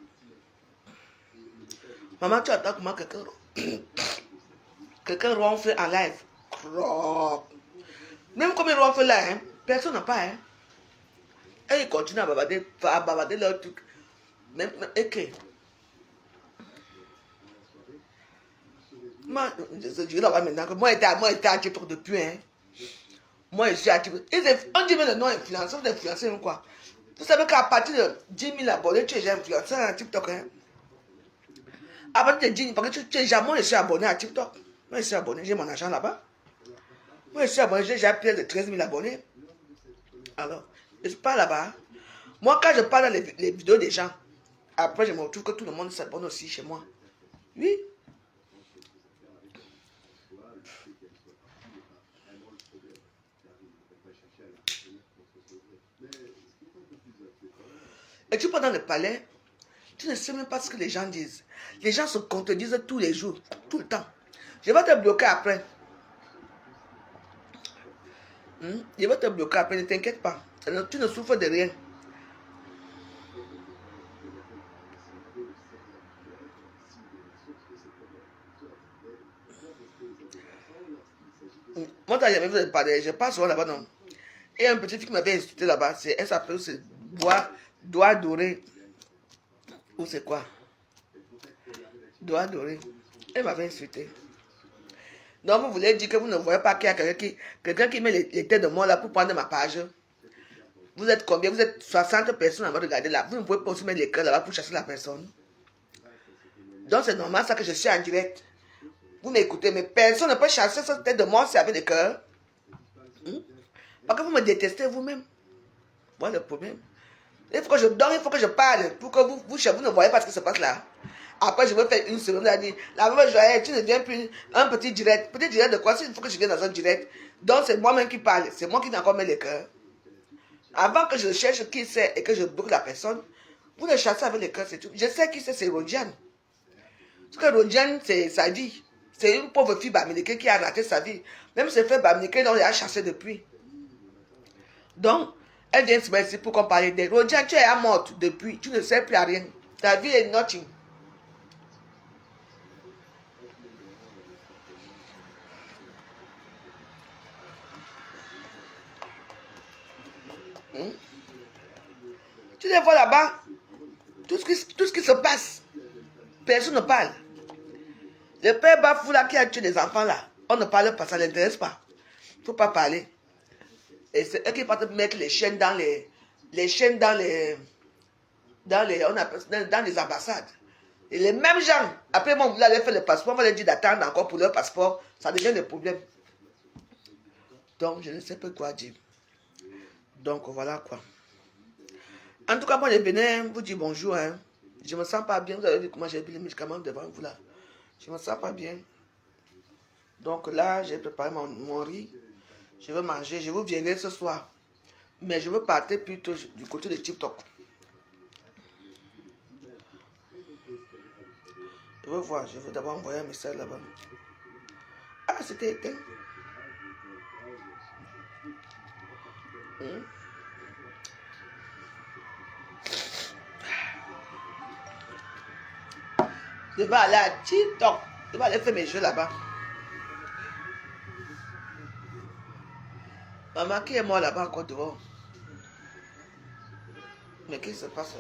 Speaker 2: Maman, tu attends comment quelqu'un ronfle en live. Crop. Même comme il ronfle là, hein, personne n'a pas. Hein. Et ils continuent à bavarder leur truc. Même, ok. Moi, je dis là maintenant que moi, j'étais à TikTok depuis. Hein. Moi, je suis à TikTok. On dit même le nom influenceur, vous influencez même quoi? Vous savez qu'à partir de 10 000 abonnés, tu es déjà influenceur à TikTok. Hein. À partir de 10 000, parce que tu es déjà, moi, je suis abonné à TikTok. Moi, je suis abonné, j'ai mon argent là-bas. Moi, je suis abonné, j'ai déjà plus de 13 000 abonnés. Alors, je ne suis pas là-bas. Moi, quand je parle dans les vidéos des gens, après, je me retrouve que tout le monde s'abonne aussi chez moi. Oui. Et tu pars dans le palais, Tu ne sais même pas ce que les gens disent. Les gens se contredisent tous les jours, tout le temps. Je vais te bloquer après. Je vais te bloquer après, ne t'inquiète pas. Tu ne souffres de rien. Moi, tu n'as jamais vu parler. Je passe souvent là-bas, non. Et un petit fille qui m'avait insulté là-bas, elle s'appelle Doigt Doré. Ou c'est quoi? Doigt Doré. Elle m'avait insulté. Donc, vous voulez dire que vous ne voyez pas qu'il y a quelqu'un qui met les têtes de moi là pour prendre ma page. Vous êtes combien? Vous êtes 60 personnes à me regarder là. Vous ne pouvez pas aussi mettre les cœurs là-bas pour chasser la personne. Donc, c'est normal ça que je suis en direct. Vous m'écoutez, mais personne ne peut chasser cette tête de moi si avec le cœur. Parce que vous me détestez vous-même. Voilà le problème. Il faut que je donne, il faut que je parle pour que vous ne voyez pas ce qui se passe là. Après, je vais faire une semaine à dire, la même journée, tu ne viens plus un petit direct. Petit direct de quoi? Il faut que je vienne dans un direct. Donc, c'est moi-même qui parle. C'est moi qui n'ai encore mis le cœur. Avant que je cherche qui c'est et que je bloque la personne, vous le chassez avec le cœur, c'est tout. Je sais qui c'est Rodiane. Parce que Rodiane, c'est sa vie. C'est une pauvre fille bamileke qui a raté sa vie. Même ses frères bamileke, on les a chassés depuis. Donc, elle vient se mettre ici pour qu'on parle d'elle. Rodiane, tu es morte depuis. Tu ne sais plus à rien. Ta vie est nothing. Tu les vois là-bas, tout ce qui se passe, personne ne parle. Le père Bafou là qui a tué des enfants là, on ne parle pas, ça ne l'intéresse pas. Il ne faut pas parler. Et c'est eux qui partent mettre les chaînes dans les ambassades. Et les mêmes gens, après moi, vous allez faire le passeport, on va leur dire d'attendre encore pour leur passeport, ça devient des problèmes. Donc, je ne sais pas quoi dire. Donc, voilà quoi. En tout cas, moi, je venais vous dire bonjour. Hein. Je me sens pas bien. Vous avez vu comment j'ai pris les médicaments devant vous là. Je me sens pas bien. Donc là, j'ai préparé mon riz. Je vais manger. Je vous viendrai ce soir. Mais je veux partir plutôt du côté de TikTok. Je veux voir. Je veux d'abord envoyer un message là-bas. Ah, c'était éteint. Je vais aller à TikTok. Je vais aller faire mes jeux là-bas. Maman, qui est moi là-bas encore devant? Mais qu'est-ce qui se passe?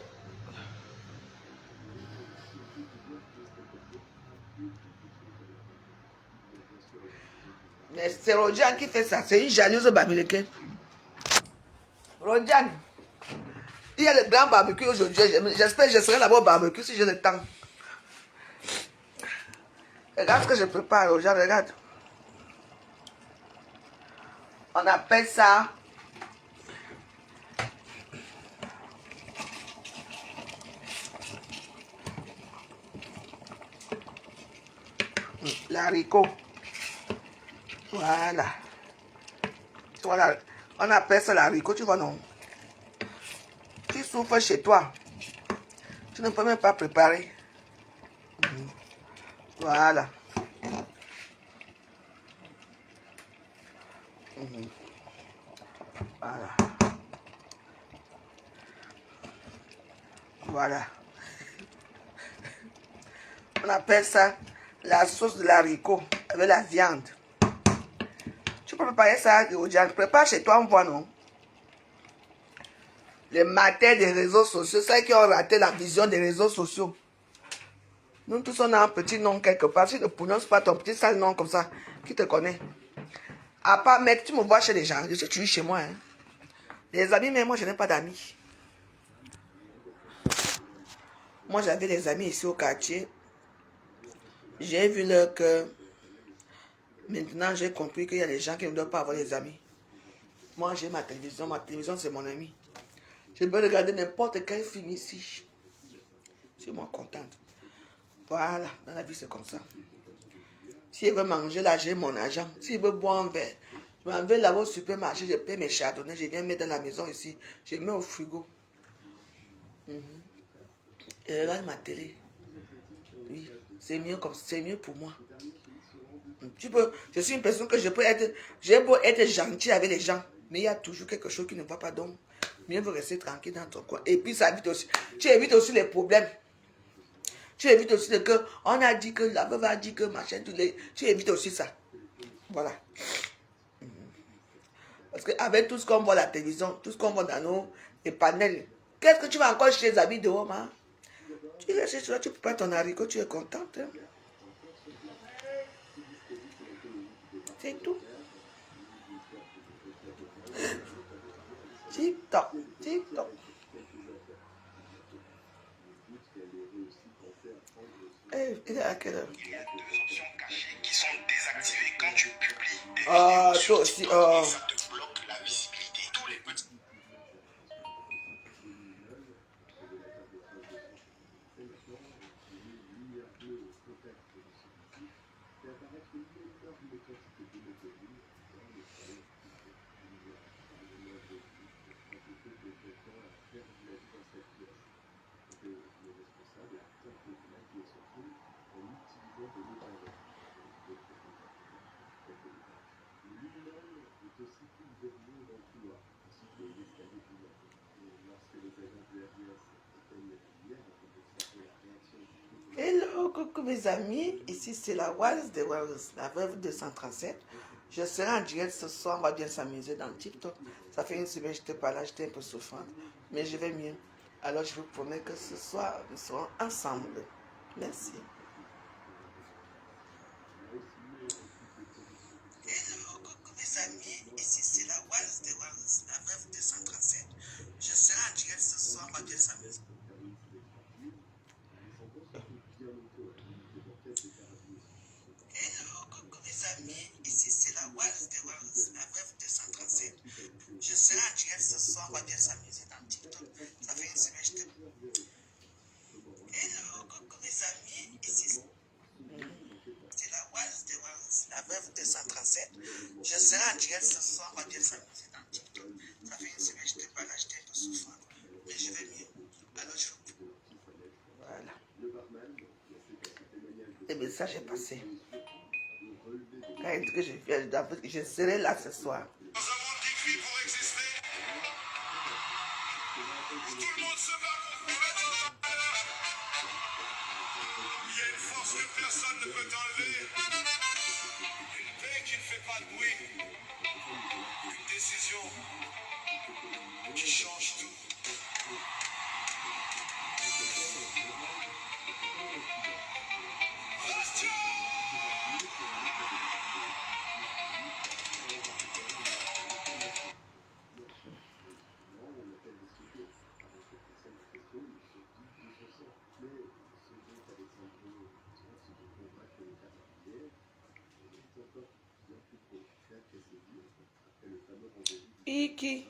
Speaker 2: Mais c'est Rodiane qui fait ça. C'est une jalouse bamileke. Rodiane, il y a le grand barbecue aujourd'hui. J'espère que je serai là-bas au barbecue si j'ai le temps. Regarde ce que je prépare, Rodiane, regarde. On appelle ça l'haricot. Voilà. Voilà. On appelle ça l'haricot, tu vois, non? Tu souffres chez toi. Tu ne peux même pas préparer. Voilà. Voilà. Voilà. On appelle ça la sauce de l'haricot avec la viande. Tu peux préparer ça, Rodiane. Prépare chez toi, on voit, non? Les matins des réseaux sociaux, ceux qui ont raté la vision des réseaux sociaux. Nous tous, on a un petit nom quelque part. Si tu ne prononces pas ton petit sale nom comme ça, qui te connaît? À part mettre, tu me vois chez les gens. Je sais que tu es chez moi. Hein. Les amis, mais moi, je n'ai pas d'amis. Moi, j'avais des amis ici au quartier. J'ai vu leur cœur. Maintenant, j'ai compris qu'il y a des gens qui ne doivent pas avoir des amis. Moi, j'ai ma télévision. Ma télévision, c'est mon ami. Je peux regarder n'importe quel film ici. Je suis moins contente. Voilà, dans la vie, c'est comme ça. S'il veut manger, là, j'ai mon argent. S'il veut boire un verre, je m'en vais là-bas au supermarché, je paie mes chardonnays, je viens mettre dans la maison ici. Je mets au frigo. Et et regarde ma télé. Oui, c'est mieux comme c'est mieux pour moi. Tu peux, je suis une personne que j'ai beau être gentil avec les gens, mais il y a toujours quelque chose qui ne va pas, donc mieux vaut rester tranquille dans ton coin. Et puis ça évite aussi, tu évites aussi les problèmes. Tu évites aussi que on a dit que la veuve a dit que machin, tu évites aussi ça. Voilà. Parce qu'avec tout ce qu'on voit à la télévision, tout ce qu'on voit dans les panels, qu'est-ce que tu vas encore chez les amis de homme, hein? Tu restes chez toi, tu prépares ton haricot, tu es contente. Hein? C'est tout. TikTok, TikTok. Il est à quelle heure?
Speaker 3: Il y a 2 options cachées qui sont désactivées quand tu publies des
Speaker 2: Ah,
Speaker 3: vidéos
Speaker 2: toi
Speaker 3: sur
Speaker 2: aussi.
Speaker 3: TikTok et ça te bloque la visibilité. Tous les petits.
Speaker 2: Hello, coucou mes amis, ici c'est la Wallace de Wallace, la veuve 237. Je serai en direct ce soir, on va bien s'amuser dans TikTok. Ça fait une semaine que je n'étais pas là, j'étais un peu souffrante, mais je vais mieux. Alors je vous promets que ce soir, nous serons ensemble. Merci. Hello, coucou mes amis, ici c'est la Wallace de Wallace, la veuve 237. Je serai en direct ce soir, on va bien s'amuser. Hello, coucou mes amis, ici c'est la Wallace de Wallace, la veuve 237. Je serai en direct ce soir, on va bien s'amuser dans TikTok. Ça fait une semaine que je t'ai... Hello, coucou mes amis, ici c'est la Wallace de Wallace, la veuve 237. Je serai en direct ce soir, on va bien s'amuser dans TikTok. Ça fait une semaine que je t'ai pas là, j'étais un peu souffrante, mais je vais mieux. Alors je... Voilà. Le message est passé. Quand il dit que je serai là ce soir.
Speaker 3: Dans un monde qui crie pour exister, où tout le monde se bat pour prouver son valeur, il y a une force que personne ne peut enlever, une paix qui ne fait pas de bruit, une décision qui change tout.
Speaker 2: Iki.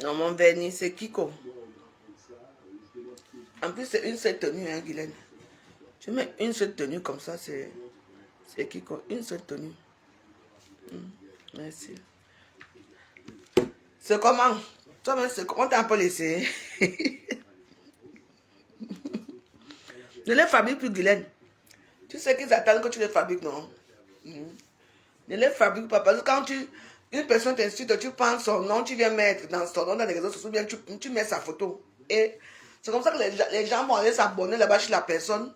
Speaker 2: Non, mon vernis, c'est Kiko. En plus, c'est une seule tenue, hein, Guylaine. Tu mets une seule tenue comme ça, c'est Kiko. Une seule tenue. Merci. C'est comment? Toi-même, c'est comment t'as un peu laissé? Ne les fabrique plus, Guylaine. Tu sais qu'ils attendent que tu les fabriques, non? Ne les fabrique pas. Parce que quand une personne t'insulte, tu prends son nom, tu viens mettre dans son nom dans les réseaux sociaux, bien tu mets sa photo. Et c'est comme ça que les gens vont aller s'abonner là-bas chez la personne.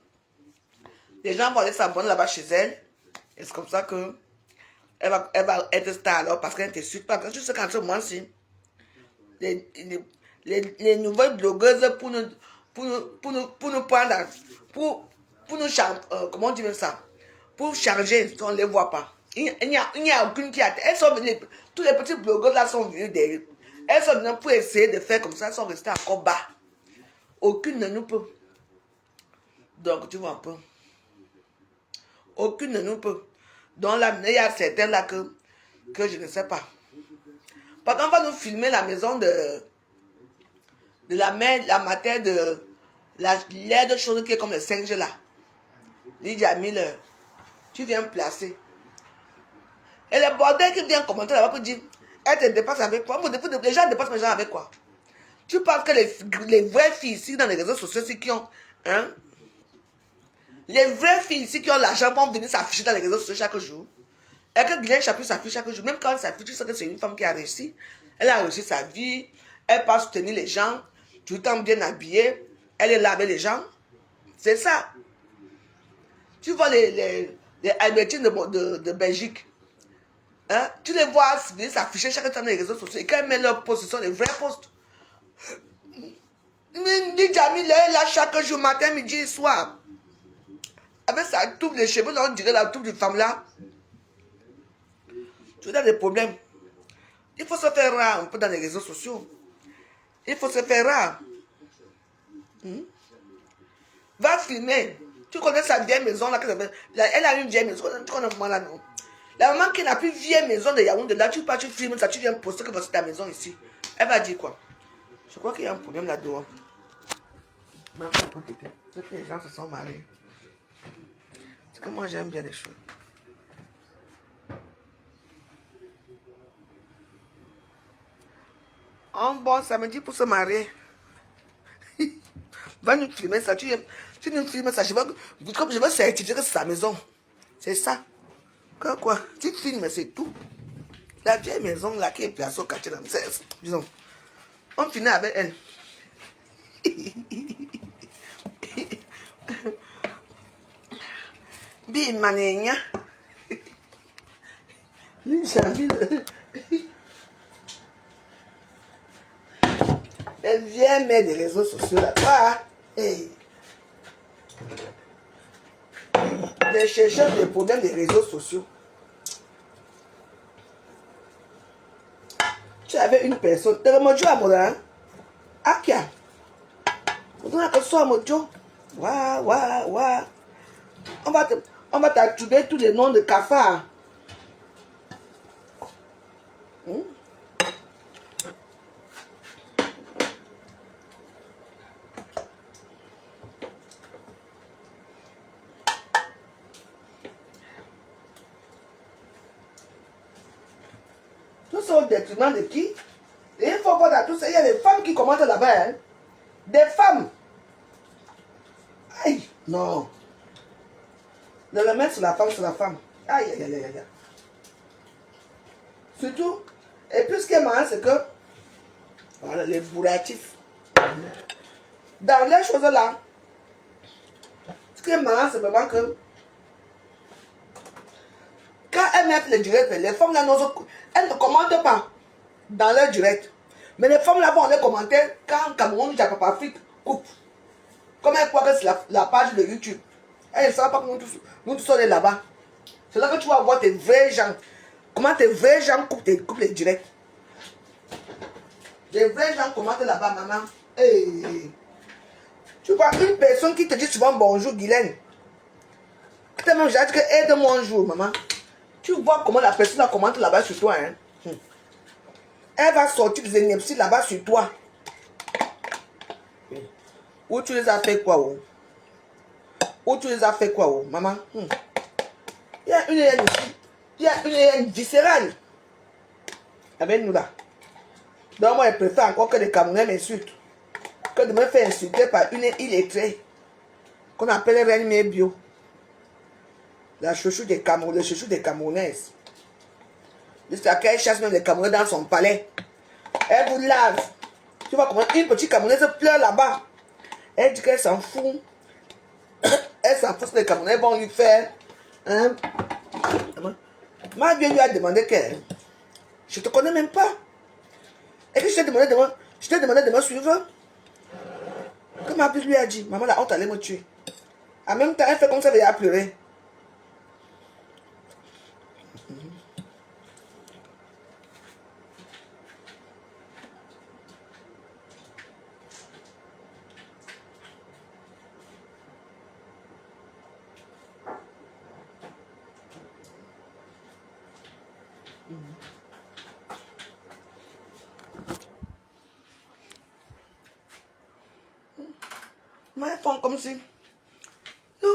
Speaker 2: Les gens vont aller s'abonner là-bas chez elle. Et c'est comme ça que elle va être star alors parce qu'elle te suit. Parce que je sais qu'en ce moment-ci, les nouvelles blogueuses pour nous prendre, pour nous charger, comment on dit ça? Pour charger, on ne les voit pas. Il n'y a aucune qui a. Tous les petits blogueurs là sont venus derrière. Elles sont venues pour essayer de faire comme ça, elles sont restées encore bas. Aucune ne nous peut. Donc, tu vois un peu. Aucune ne nous peut. Donc là, il y a certains là que je ne sais pas. Par contre, on va nous filmer la maison de la mère, la mater de l'air de choses qui est comme le 5G là. Lydia Miller, tu viens placer. Et le bordel qui vient commenter là-bas pour dire, elle te dépasse avec quoi? Les gens dépassent les gens avec quoi? Tu penses que les vraies filles ici dans les réseaux sociaux qui ont, hein? Les vraies filles ici qui ont l'argent vont venir s'afficher dans les réseaux sociaux chaque jour. Et que Guylaine Chapuis s'affiche chaque jour. Même quand elle s'affiche, tu sais que c'est une femme qui a réussi. Elle a réussi sa vie. Elle peut soutenir les gens. Tout le temps bien habillée. Elle est là avec les gens. C'est ça. Tu vois les Albertines de Belgique. Hein? Tu les vois venir s'afficher chaque temps dans les réseaux sociaux. Et quand elles mettent leurs posts, ce sont les vrais posts. Lydia Miller est là chaque jour, matin, midi et soir. Avec sa touffe de cheveux, là, on dirait la touffe de femme là. Tu as des problèmes. Il faut se faire rare un peu dans les réseaux sociaux. Il faut se faire rare. Va filmer. Tu connais sa vieille maison là. Elle a une vieille maison. Tu connais moi là, non? La maman qui n'a plus vieille maison de Yaoundé, là, tu pars, tu filmes ça, tu viens poster que c'est ta maison ici. Elle va dire quoi? Je crois qu'il y a un problème là-dedans. C'est que les gens se sont mariés. C'est que moi j'aime bien les choses. Un bon samedi pour se marier. Va nous filmer ça. Tu nous filmes ça. Comme je veux certifier que c'est sa maison. C'est ça. Quoi? Tu filmes, c'est tout. La vieille maison là qui est placée au quartier là. Disons. On finit avec elle. Bimanenya. Elle vient mettre des réseaux sociaux là-bas. Hey. Des chercheurs des problèmes des réseaux sociaux. Tu avais une personne. T'es remojo à moi, hein? Akia. On a que ça, mojo. Wa. On va t'attribuer tous les noms de cafards. Tout ça au détriment de qui? Et il faut voir dans tout ça, il y a des femmes qui commentent là-bas. Hein? Des femmes. Aïe, non. De le mettre sur la femme, sur la femme. Aïe. Surtout, et puis ce qui est marrant, c'est que, voilà, les bourratifs. Dans les choses là, ce qui est marrant, c'est vraiment que, quand elles mettent les directs, les femmes là, elles ne commentent pas dans leur direct. Mais les femmes là vont les commenter quand Cameroun, Japon, Afrique coupe. Comme elles croient que c'est la page de YouTube. Elles ne savent pas que nous tous sommes là-bas. C'est là que tu vas voir tes vrais gens. Comment tes vrais gens coupent les directs. Les vrais gens commentent là-bas, maman. Hey. Tu vois une personne qui te dit souvent bonjour, Guylaine. Tellement j'ai dit que aide-moi un jour, maman. Tu vois comment la personne commente là-bas sur toi. Hein? Elle va sortir des énergies là-bas sur toi. Où tu les as fait quoi? Où tu les as fait quoi, maman? Il y a une haine ici. Il y a une haine viscérale. Avec nous là. Donc moi, je préfère encore que les Camerounais m'insultent. Que de me faire insulter par une illettrée. Qu'on appelle Reine Bio. La chouchou des Camerounais, le chouchou des Camerounaises. Jusqu'à qu'elle chasse même les Camerounais dans son palais. Elle vous lave. Tu vois comment une petite Camerounaise pleure là-bas. Elle dit qu'elle s'en fout. Elle sans force, les Camerounais vont lui faire. Hein? Ma vie lui a demandé qu'elle. Je te connais même pas. Et que je t'ai demandé de me suivre. Que ma vie lui a dit, maman, la honte allait me tuer. En même temps, elle fait comme ça, elle a pleuré. Mais elles font comme si. Non.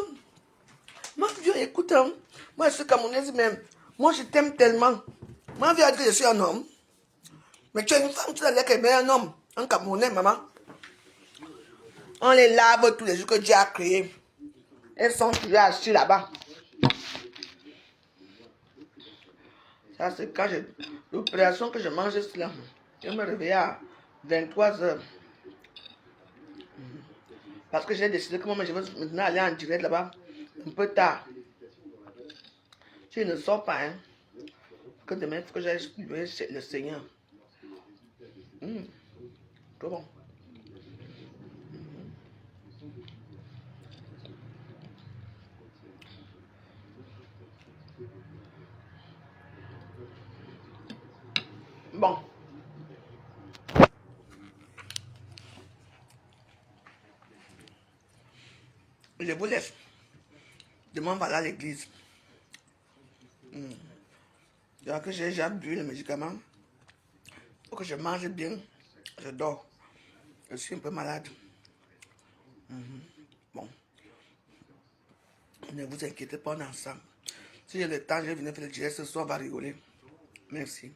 Speaker 2: Ma vie, écoute, hein. Moi, je suis camerounaise même. Moi, je t'aime tellement. Ma vie a dit que je suis un homme. Mais tu es une femme, tu dois dire qu'elle est un homme. Un Camerounais, maman. On les lave tous les jours que Dieu a créés. Elles sont toujours assises là-bas. Ça, c'est quand j'ai l'opération que je mange cela. Je me réveille à 23h. Parce que j'ai décidé que moi, je veux maintenant aller en direct là-bas. Un peu tard. Tu ne sors pas, hein. Que demain, il faut que j'aille louer le Seigneur. Trop bon. Bon. Je vous laisse. Demain, on va aller à l'église. Donc, que j'ai déjà bu le médicament. Il faut que je mange bien. Je dors. Je suis un peu malade. Bon. Ne vous inquiétez pas, on est ensemble. Si j'ai le temps, je vais venir faire le direct ce soir, on va rigoler. Merci.